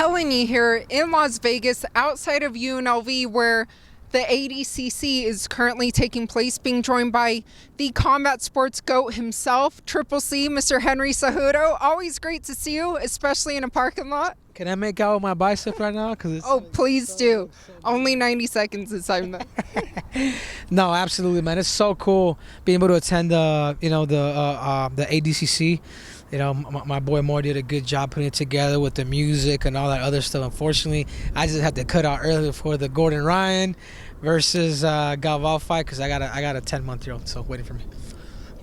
Helen Yee here in Las Vegas, outside of UNLV, where the ADCC is currently taking place, being joined by the combat sports GOAT himself, Triple C, Mr. Henry Cejudo. Always great to see you, especially in a parking lot. Can I make out with my bicep right now? Please do. Only 90 seconds this time, though. No, absolutely, man. It's so cool being able to attend the ADCC. You know, my boy Moore did a good job putting it together with the music and all that other stuff. Unfortunately, I just had to cut out early for the Gordon Ryan versus Galval fight because I got a 10-month-old, so waiting for me.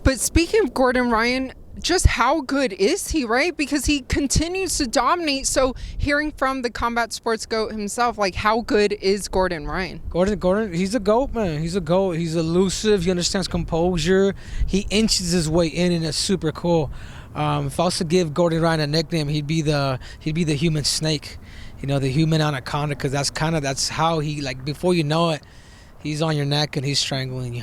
But speaking of Gordon Ryan, just how good is he, right? Because he continues to dominate. So hearing from the combat sports GOAT himself, like, how good is Gordon Ryan? Gordon, he's a GOAT, man. He's a GOAT. He's elusive. He understands composure. He inches his way in, and it's super cool. If I was to give Gordon Ryan a nickname, he'd be the human snake, you know, the human anaconda, because that's how he, like, before you know it, he's on your neck and he's strangling you.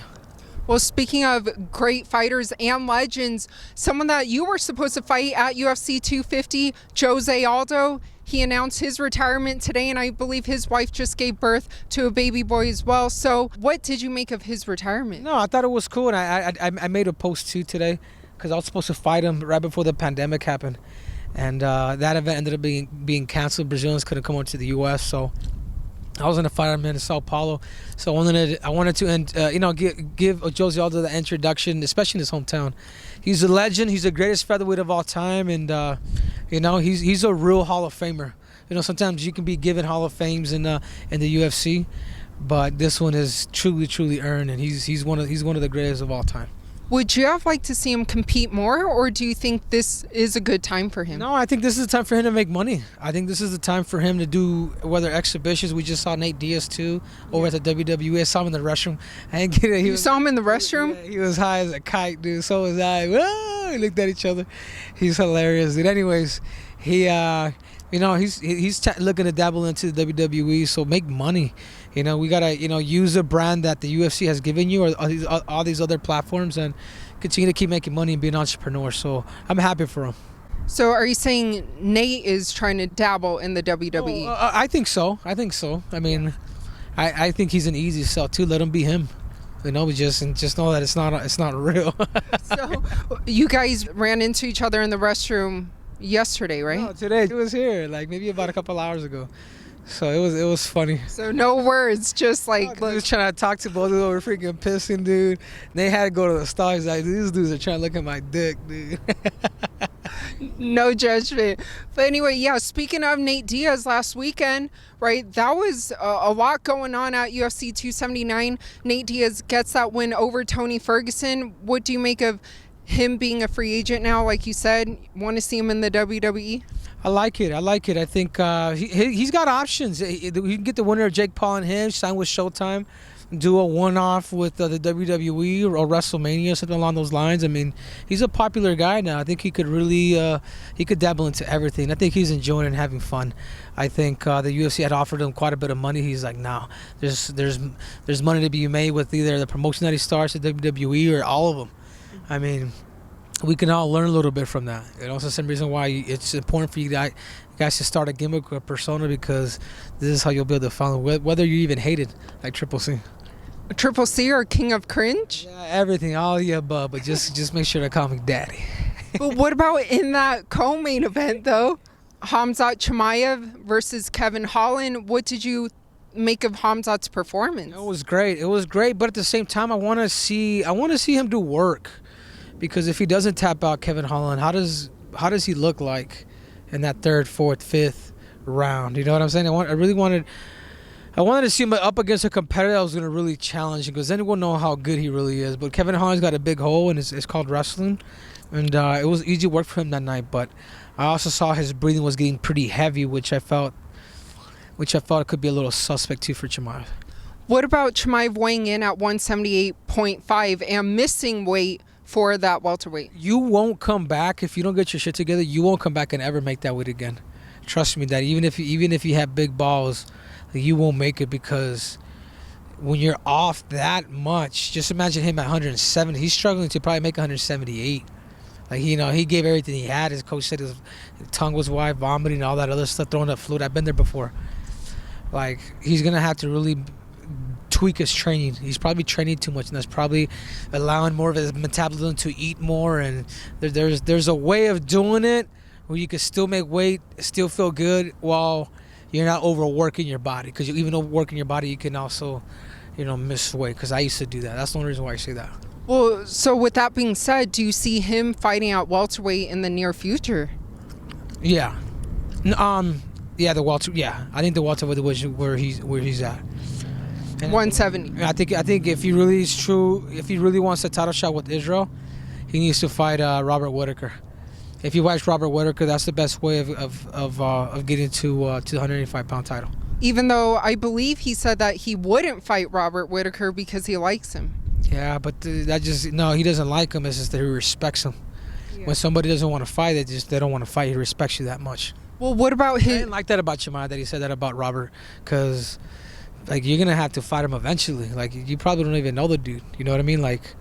Well, speaking of great fighters and legends, someone that you were supposed to fight at UFC 250, Jose Aldo, he announced his retirement today, and I believe his wife just gave birth to a baby boy as well. So what did you make of his retirement? No, I thought it was cool, and I made a post too today because I was supposed to fight him right before the pandemic happened, and that event ended up being canceled. Brazilians couldn't come over to the U.S., so I was going to fight him in Sao Paulo. So I wanted to give Jose Aldo the introduction, especially in his hometown. He's a legend. He's the greatest featherweight of all time, and he's a real Hall of Famer. You know, sometimes you can be given Hall of Fames in the UFC, but this one is truly earned, and he's one of the greatest of all time. Would you have liked to see him compete more, or do you think this is a good time for him? No, I think this is the time for him to make money. I think this is the time for him to do whether exhibitions. We just saw Nate Diaz too over at the WWE. I saw him in the restroom. I didn't get it. You saw him in the restroom? Yeah, he was high as a kite, dude. So was I. Whoa! We looked at each other. He's hilarious, dude. Anyways, he's looking to dabble into the WWE, so make money. You know, we gotta use a brand that the UFC has given you, or all these other platforms, and continue to keep making money and be an entrepreneur. So I'm happy for him. So are you saying Nate is trying to dabble in the WWE? I think so. I mean, I think he's an easy sell too. Let him be him. You know, just know that it's not real. So you guys ran into each other in the restroom yesterday, right? No, today. It was here, like maybe about a couple hours ago. So it was funny. So no words, just like... He was trying to talk to both of them. We're freaking pissing, dude. They had to go to the stall. He's like, these dudes are trying to look at my dick, dude. No judgment. But anyway, yeah, speaking of Nate Diaz last weekend, right, that was a lot going on at UFC 279. Nate Diaz gets that win over Tony Ferguson. What do you make of him being a free agent now? Like you said, want to see him in the WWE? I like it. I think he's got options. He can get the winner of Jake Paul and him, sign with Showtime, do a one-off with the WWE or WrestleMania, something along those lines. I mean, he's a popular guy now. I think he could really he could dabble into everything. I think he's enjoying it and having fun. I think the UFC had offered him quite a bit of money. He's like, no, there's money to be made with either the promotion that he starts at WWE or all of them. I mean, we can all learn a little bit from that. And also some reason why it's important for you guys to start a gimmick or a persona, because this is how you'll build a following, whether you even hate it, like Triple C. Triple C or King of Cringe? Yeah, everything, all the above, but just make sure to call me Daddy. But what about in that co-main event, though? Khamzat Chimaev versus Kevin Holland. What did you make of Khamzat's performance? It was great, but at the same time, I want to see him do work. Because if he doesn't tap out Kevin Holland, how does he look like in that third, fourth, fifth round? You know what I'm saying? I wanted to see him up against a competitor that was going to really challenge him, because then we'll know how good he really is. But Kevin Holland's got a big hole, and it's called wrestling. And it was easy work for him that night. But I also saw his breathing was getting pretty heavy, which I felt could be a little suspect too for Chimaev. What about Chimaev weighing in at 178.5 and missing weight for that welterweight? You won't come back if you don't get your shit together. You won't come back and ever make that weight again. Trust me that even if you have big balls, you won't make it, because when you're off that much, just imagine him at 170. He's struggling to probably make 178. Like, he gave everything he had. His coach said his tongue was wide, vomiting, all that other stuff, throwing up fluid. I've been there before. Like, he's going to have to really tweak his training. He's probably training too much, and that's probably allowing more of his metabolism to eat more. And there's a way of doing it where you can still make weight, still feel good, while you're not overworking your body. Because even overworking your body, you can also, miss weight. Because I used to do that. That's the only reason why I say that. Well, so with that being said, do you see him fighting at welterweight in the near future? Yeah. Yeah, the welter. Yeah, I think the welterweight division where he's at. And 170. I think if he really wants a title shot with Israel, he needs to fight Robert Whittaker. If you watch Robert Whittaker, that's the best way of getting to the 185-pound title. Even though I believe he said that he wouldn't fight Robert Whittaker because he likes him. Yeah, but he doesn't like him. It's just that he respects him. Yeah. When somebody doesn't want to fight, they don't want to fight. He respects you that much. Well, what about his... I didn't like that about Chimaev, that he said that about Robert, because, like, you're going to have to fight him eventually. Like, you probably don't even know the dude. You know what I mean? Like,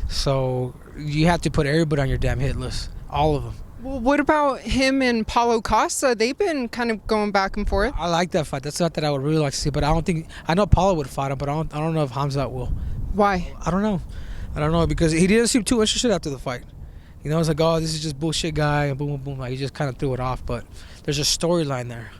so you have to put everybody on your damn hit list. All of them. Well, what about him and Paulo Costa? They've been kind of going back and forth. I like that fight. That's not that I would really like to see, but I know Paulo would fight him, but I don't know if Khamzat will. Why? I don't know, because he didn't seem too interested after the fight. It's like, oh, this is just bullshit guy, and boom, boom, boom. Like, he just kind of threw it off, but there's a storyline there.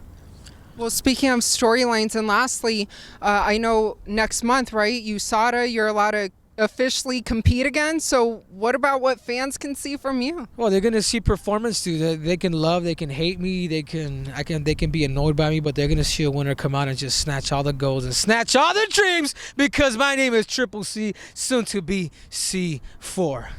Well, speaking of storylines, and lastly, I know next month, right, USADA, you're allowed to officially compete again. So what about what fans can see from you? Well, they're gonna see performance too. They can love, they can hate me, they can be annoyed by me, but they're gonna see a winner come out and just snatch all the goals and snatch all their dreams, because my name is Triple C, soon to be C4.